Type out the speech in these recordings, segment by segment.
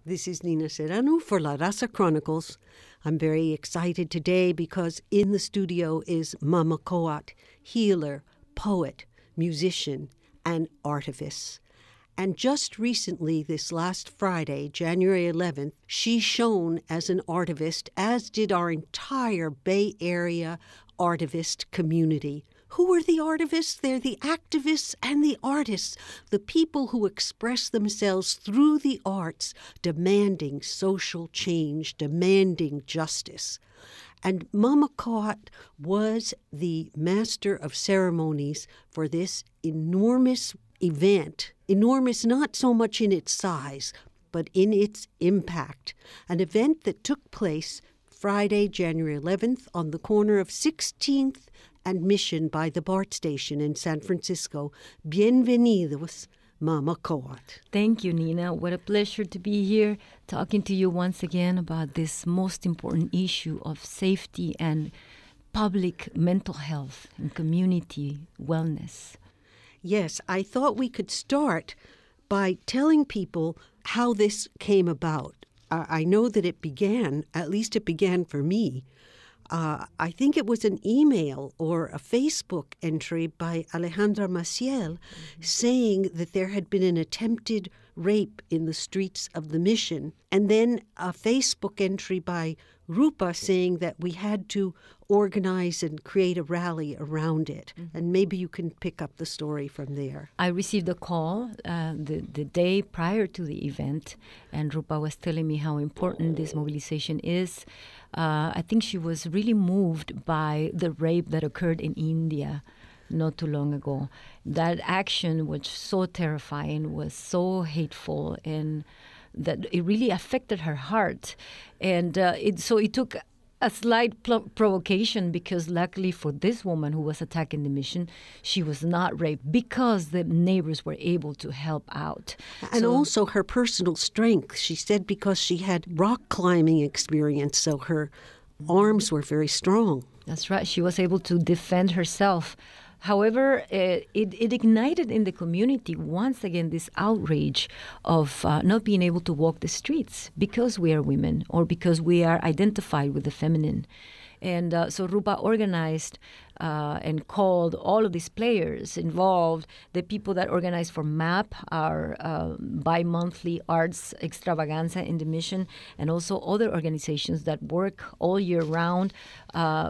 This is Nina Serrano for La Raza Chronicles. I'm very excited today because in the studio is MamaCoAtl, healer, poet, musician, and artivist. And just recently, this last Friday, January 11th, she shone as an artivist, as did our entire Bay Area artivist community. Who are the artivists? They're the activists and the artists, the people who express themselves through the arts, demanding social change, demanding justice. And MamaCoAtl was the master of ceremonies for this enormous event, enormous not so much in its size, but in its impact, an event that took place Friday, January 11th, on the corner of 16th and Mission by the BART station in San Francisco. Bienvenidos, MamaCoAtl. Thank you, Nina. What a pleasure to be here talking to you once again about this most important issue of safety and public mental health and community wellness. Yes, I thought we could start by telling people how this came about. I know that it began, at least it began for me. I think it was an email or a Facebook entry by Alejandra Maciel saying that there had been an attempted rape in the streets of the Mission, and then a Facebook entry by Rupa saying that we had to organize and create a rally around it. Mm-hmm. And maybe you can pick up the story from there. I received a call the day prior to the event, and Rupa was telling me how important this mobilization is. I think she was really moved by the rape that occurred in India not too long ago. That action was so terrifying, was so hateful, and that it really affected her heart. And it took a slight provocation, because luckily for this woman who was attacked in the Mission, she was not raped because the neighbors were able to help out. And also her personal strength. She said because she had rock climbing experience, so her arms were very strong. That's right. She was able to defend herself. However, it ignited in the community once again this outrage of not being able to walk the streets because we are women or because we are identified with the feminine. And so Rupa organized and called all of these players involved, the people that organized for MAP, our bi-monthly arts extravaganza in the Mission, and also other organizations that work all year round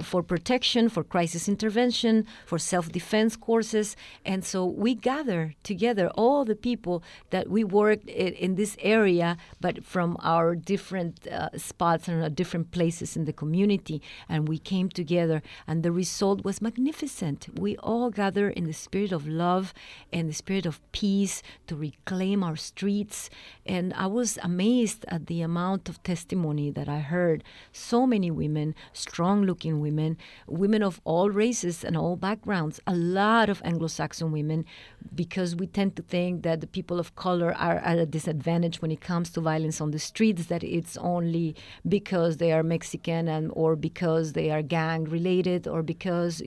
for protection, for crisis intervention, for self-defense courses. And so we gather together all the people that we worked in this area, but from our different spots and different places in the community. And we came together, and the result was magnificent. We all gather in the spirit of love and the spirit of peace to reclaim our streets. And I was amazed at the amount of testimony that I heard. So many women, strong-looking women, women of all races and all backgrounds, a lot of Anglo-Saxon women, because we tend to think that the people of color are at a disadvantage when it comes to violence on the streets, that it's only because they are Mexican or because they are gang-related or because,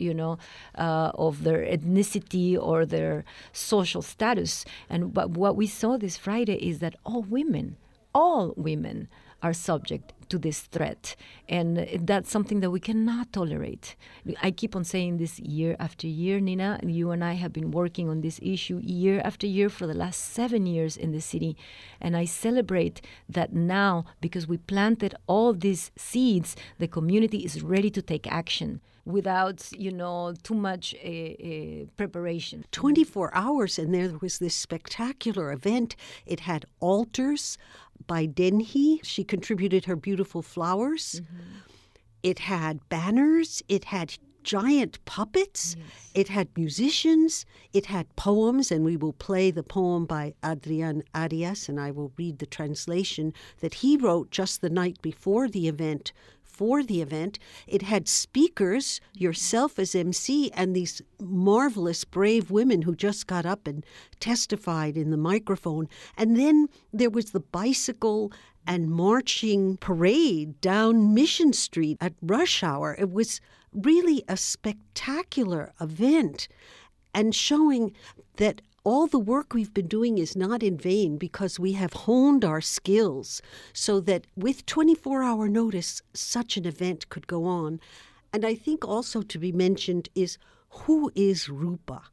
of their ethnicity or their social status. But what we saw this Friday is that all women are subject to this threat. And that's something that we cannot tolerate. I keep on saying this year after year, Nina. You and I have been working on this issue year after year for the last 7 years in the city. And I celebrate that now, because we planted all these seeds, the community is ready to take action without, too much preparation. 24 hours, and there was this spectacular event. It had altars by Denhi. She contributed her beautiful flowers. Mm-hmm. It had banners. It had giant puppets. Yes. It had musicians. It had poems, and we will play the poem by Adrian Arias, and I will read the translation that he wrote just the night before the event. For the event, it had speakers, yourself as MC, and these marvelous, brave women who just got up and testified in the microphone. And then there was the bicycle and marching parade down Mission Street at rush hour. It was really a spectacular event, and showing that all the work we've been doing is not in vain because we have honed our skills so that with 24-hour notice, such an event could go on. And I think also to be mentioned is, who is Rupa?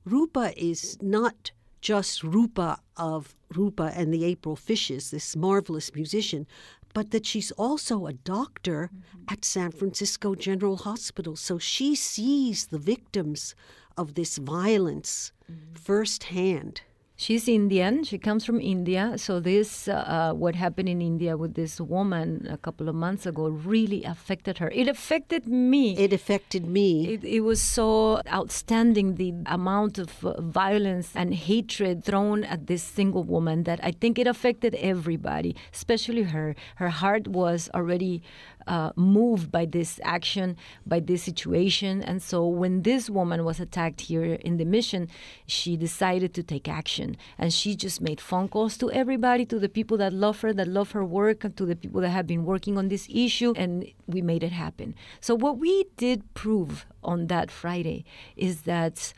Rupa is not just Rupa of Rupa and the April Fishes, this marvelous musician, but that she's also a doctor at San Francisco General Hospital. So she sees the victims of this violence firsthand. She's Indian. She comes from India. So this, what happened in India with this woman a couple of months ago really affected her. It affected me. It affected me. It was so outstanding, the amount of violence and hatred thrown at this single woman, that I think it affected everybody, especially her. Her heart was already moved by this action, by this situation. And so when this woman was attacked here in the mission, she decided to take action. And she just made phone calls to everybody, to the people that love her work, and to the people that have been working on this issue, and we made it happen. So what we did prove on that Friday is that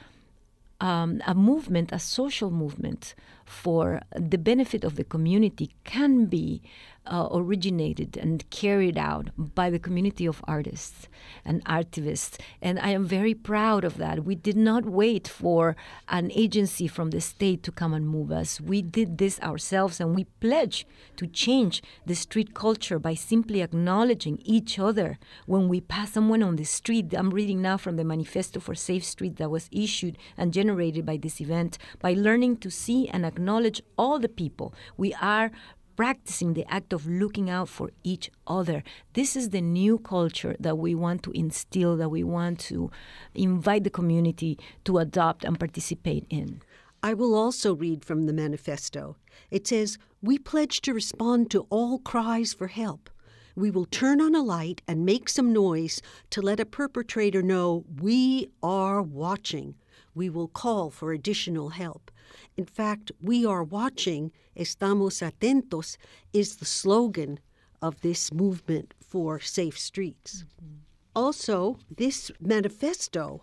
a movement, a social movement for the benefit of the community can be originated and carried out by the community of artists and artivists. And I am very proud of that. We did not wait for an agency from the state to come and move us. We did this ourselves, and we pledged to change the street culture by simply acknowledging each other when we pass someone on the street. I'm reading now from the Manifesto for Safe Streets that was issued and generated by this event. By learning to see and acknowledge all the people, we are practicing the act of looking out for each other. This is the new culture that we want to instill, that we want to invite the community to adopt and participate in. I will also read from the manifesto. It says, "We pledge to respond to all cries for help. We will turn on a light and make some noise to let a perpetrator know we are watching. We will call for additional help. In fact, we are watching, estamos atentos, is the slogan of this movement for safe streets." Mm-hmm. Also, this manifesto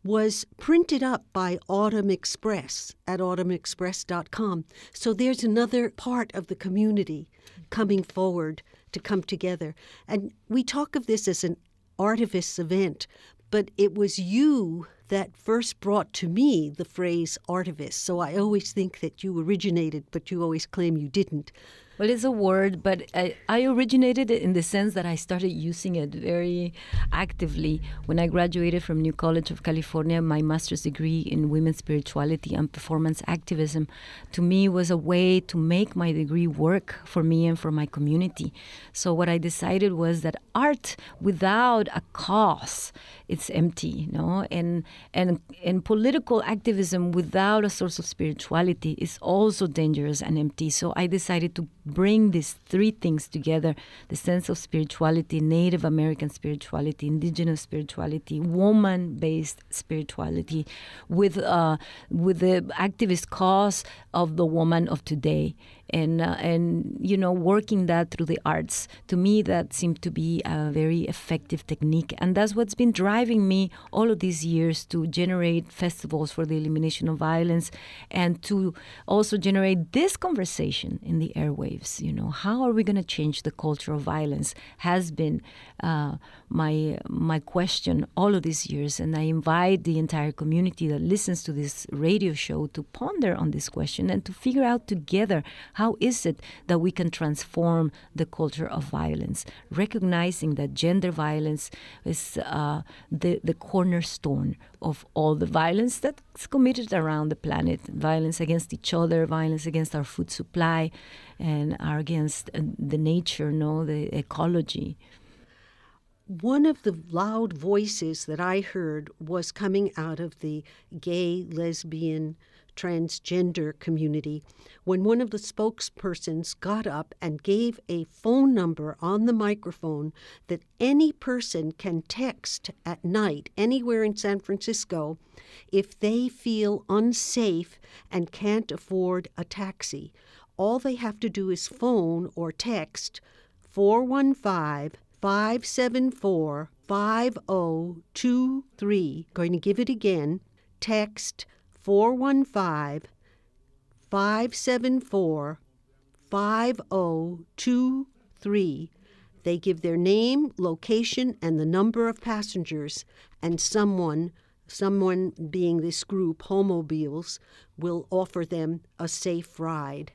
was printed up by Autumn Express at autumnexpress.com. So there's another part of the community coming forward to come together. And we talk of this as an Artivists event, but it was you that first brought to me the phrase Artivists. So I always think that you originated, but you always claim you didn't. Well, it's a word, but I originated it in the sense that I started using it very actively when I graduated from New College of California, my master's degree in women's spirituality and performance activism. To me, was a way to make my degree work for me and for my community. So what I decided was that art without a cause, it's empty, and political activism without a source of spirituality is also dangerous and empty. So I decided to bring these three things together: the sense of spirituality, Native American spirituality, indigenous spirituality, woman-based spirituality, with the activist cause of the woman of today. And working that through the arts. To me, that seemed to be a very effective technique. And that's what's been driving me all of these years to generate festivals for the elimination of violence and to also generate this conversation in the airwaves. How are we going to change the culture of violence has been my question all of these years. And I invite the entire community that listens to this radio show to ponder on this question and to figure out together, how is it that we can transform the culture of violence, recognizing that gender violence is the cornerstone of all the violence that's committed around the planet, violence against each other, violence against our food supply, and against the nature, the ecology. One of the loud voices that I heard was coming out of the gay, lesbian, transgender community when one of the spokespersons got up and gave a phone number on the microphone that any person can text at night anywhere in San Francisco if they feel unsafe and can't afford a taxi. All they have to do is phone or text 415-574-5023. Going to give it again. Text 415-574-5023. They give their name, location, and the number of passengers, and someone being this group, Homobiles, will offer them a safe ride.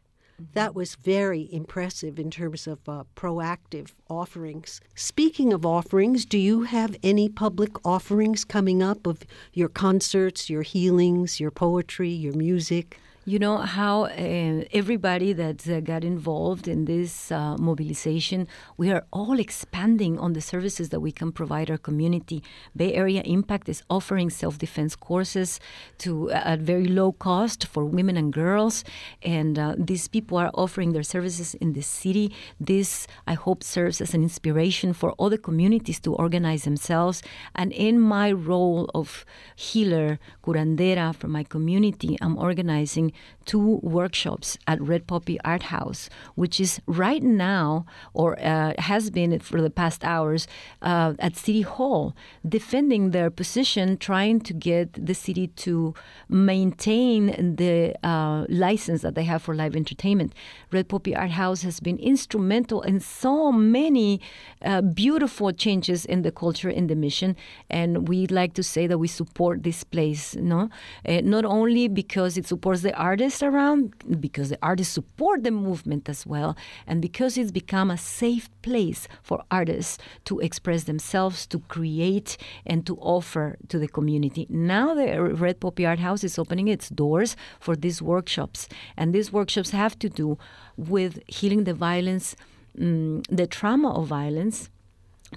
That was very impressive in terms of proactive offerings. Speaking of offerings, do you have any public offerings coming up of your concerts, your healings, your poetry, your music? You know how everybody that got involved in this mobilization, we are all expanding on the services that we can provide our community. Bay Area Impact is offering self-defense courses at very low cost for women and girls, and these people are offering their services in the city. This, I hope, serves as an inspiration for other communities to organize themselves. And in my role of healer, curandera for my community, I'm organizing 2 workshops at Red Poppy Art House, which is right now, or has been for the past hours, at City Hall, defending their position, trying to get the city to maintain the license that they have for live entertainment. Red Poppy Art House has been instrumental in so many beautiful changes in the culture, in the mission, and we'd like to say that we support this place, not only because it supports the artists around, because the artists support the movement as well, and because it's become a safe place for artists to express themselves, to create, and to offer to the community. Now the Red Poppy Art House is opening its doors for these workshops, and these workshops have to do with healing the violence, the trauma of violence.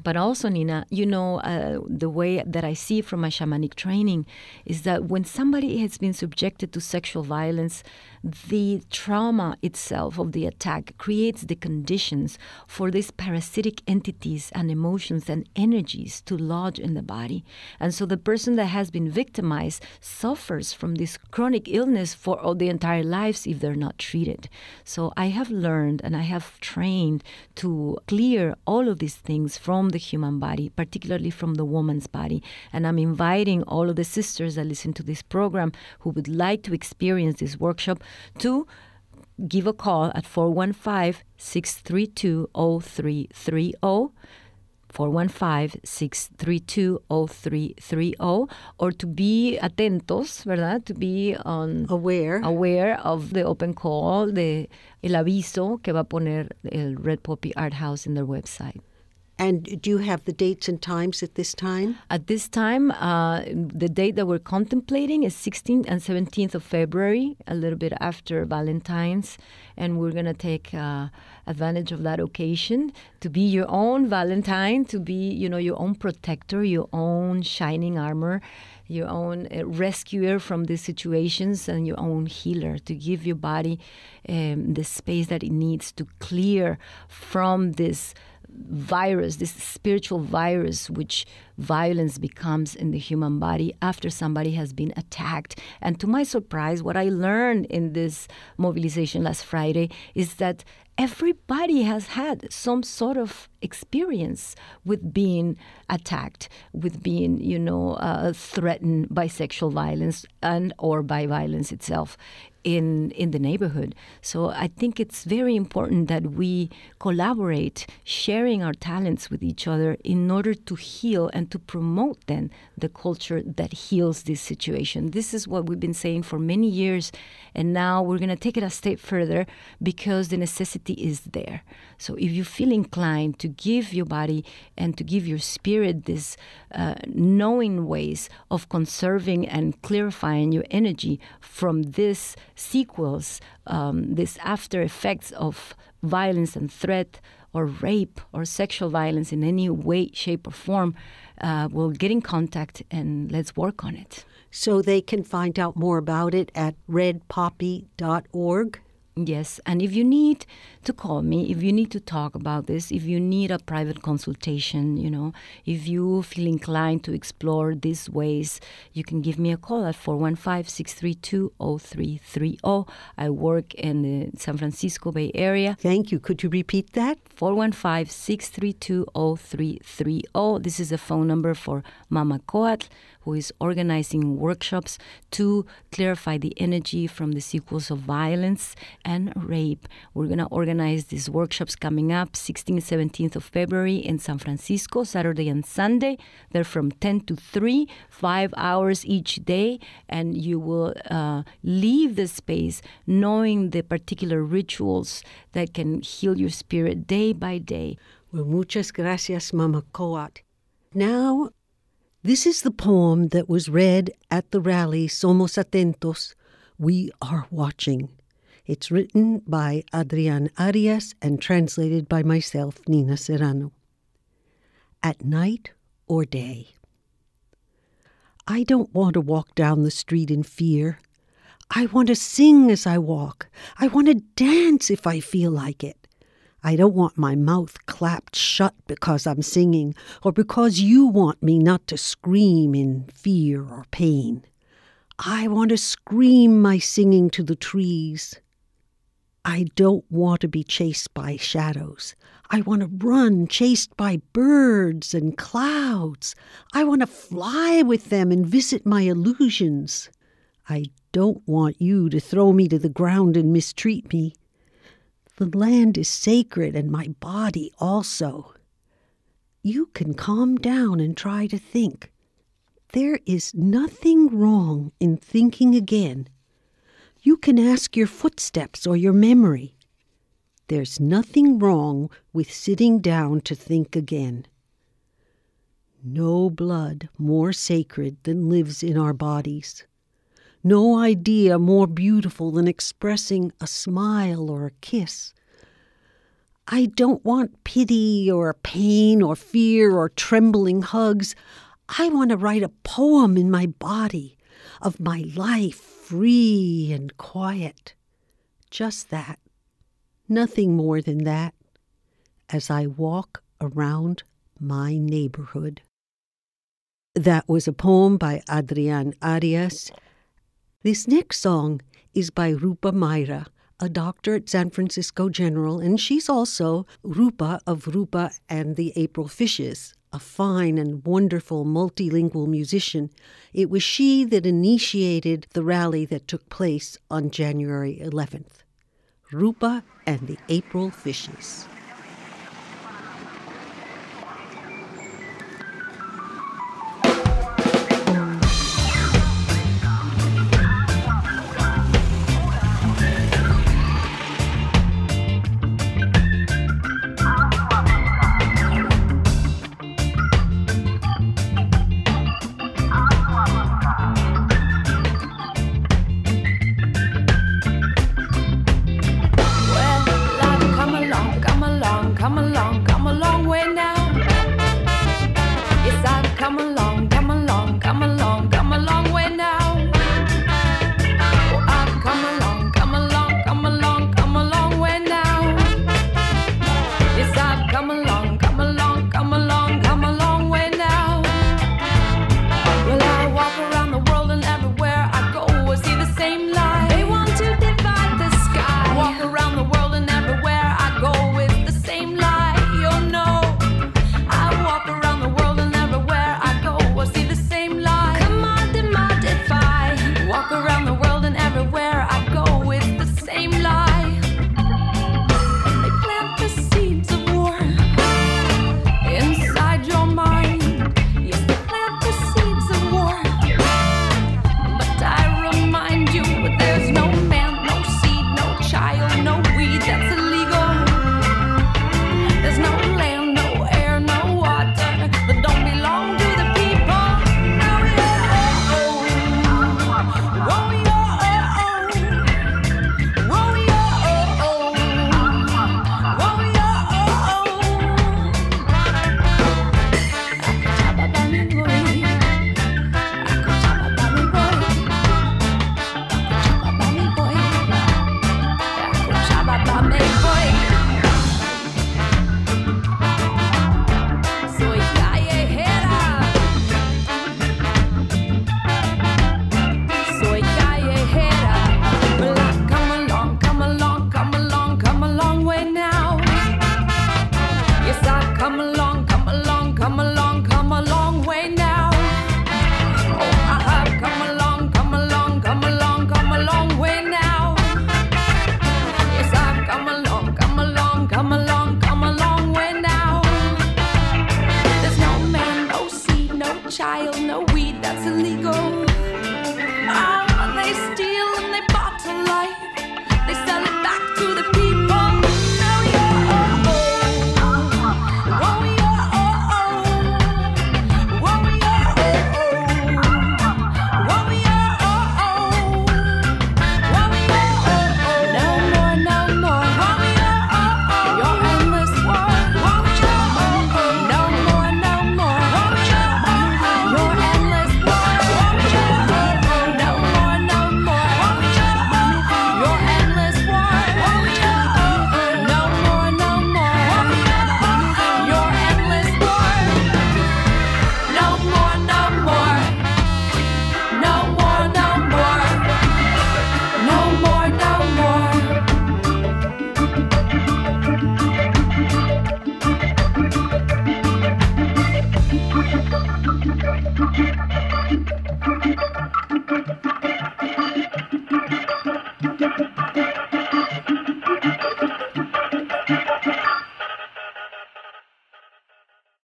But also, Nina, the way that I see from my shamanic training is that when somebody has been subjected to sexual violence, the trauma itself of the attack creates the conditions for these parasitic entities and emotions and energies to lodge in the body. And so the person that has been victimized suffers from this chronic illness for all the entire lives if they're not treated. So I have learned and I have trained to clear all of these things from the human body, particularly from the woman's body. And I'm inviting all of the sisters that listen to this program who would like to experience this workshop to give a call at 415-632-0330, 415-632-0330, or to be atentos, ¿verdad? To be aware of the open call, el aviso que va a poner el Red Poppy Art House in their website. And do you have the dates and times at this time? At this time, the date that we're contemplating is 16th and 17th of February, a little bit after Valentine's. And we're going to take advantage of that occasion to be your own Valentine, to be, your own protector, your own shining armor, your own rescuer from these situations, and your own healer, to give your body the space that it needs to clear from this virus, this spiritual virus, which violence becomes in the human body after somebody has been attacked. And to my surprise, what I learned in this mobilization last Friday is that everybody has had some sort of experience with being attacked, with being, threatened by sexual violence and or by violence itself in the neighborhood. So I think it's very important that we collaborate, sharing our talents with each other in order to heal and to promote then the culture that heals this situation. This is what we've been saying for many years, and now we're going to take it a step further because the necessity is there. So if you feel inclined to give your body and to give your spirit this knowing ways of conserving and clarifying your energy from this sequels, this after effects of violence and threat or rape or sexual violence in any way, shape, or form, we'll get in contact and let's work on it. So they can find out more about it at redpoppy.org? Yes, and if you need to call me, if you need to talk about this, if you need a private consultation, if you feel inclined to explore these ways, you can give me a call at 415-632-0330. I work in the San Francisco Bay Area. Thank you. Could you repeat that? 415-632-0330. This is a phone number for MamaCoAtl, who is organizing workshops to clarify the energy from the sequels of violence and rape. We're going to organize these workshops coming up 16th, 17th of February in San Francisco, Saturday and Sunday. They're from 10 to 3, 5 hours each day, and you will leave the space knowing the particular rituals that can heal your spirit day by day. Well, muchas gracias, MamaCoAtl. Now, this is the poem that was read at the rally Somos Atentos, We Are Watching. It's written by Adrian Arias and translated by myself, Nina Serrano. At night or day. I don't want to walk down the street in fear. I want to sing as I walk. I want to dance if I feel like it. I don't want my mouth clapped shut because I'm singing or because you want me not to scream in fear or pain. I want to scream my singing to the trees. I don't want to be chased by shadows. I want to run chased by birds and clouds. I want to fly with them and visit my illusions. I don't want you to throw me to the ground and mistreat me. The land is sacred and my body also. You can calm down and try to think. There is nothing wrong in thinking again. You can ask your footsteps or your memory. There's nothing wrong with sitting down to think again. No blood more sacred than lives in our bodies. No idea more beautiful than expressing a smile or a kiss. I don't want pity or pain or fear or trembling hugs. I want to write a poem in my body of my life, free and quiet. Just that. Nothing more than that, as I walk around my neighborhood. That was a poem by Adrian Arias. This next song is by Rupa Mayra, a doctor at San Francisco General, and she's also Rupa of Rupa and the April Fishes, a fine and wonderful multilingual musician. It was she that initiated the rally that took place on January 11th. Rupa and the April Fishes.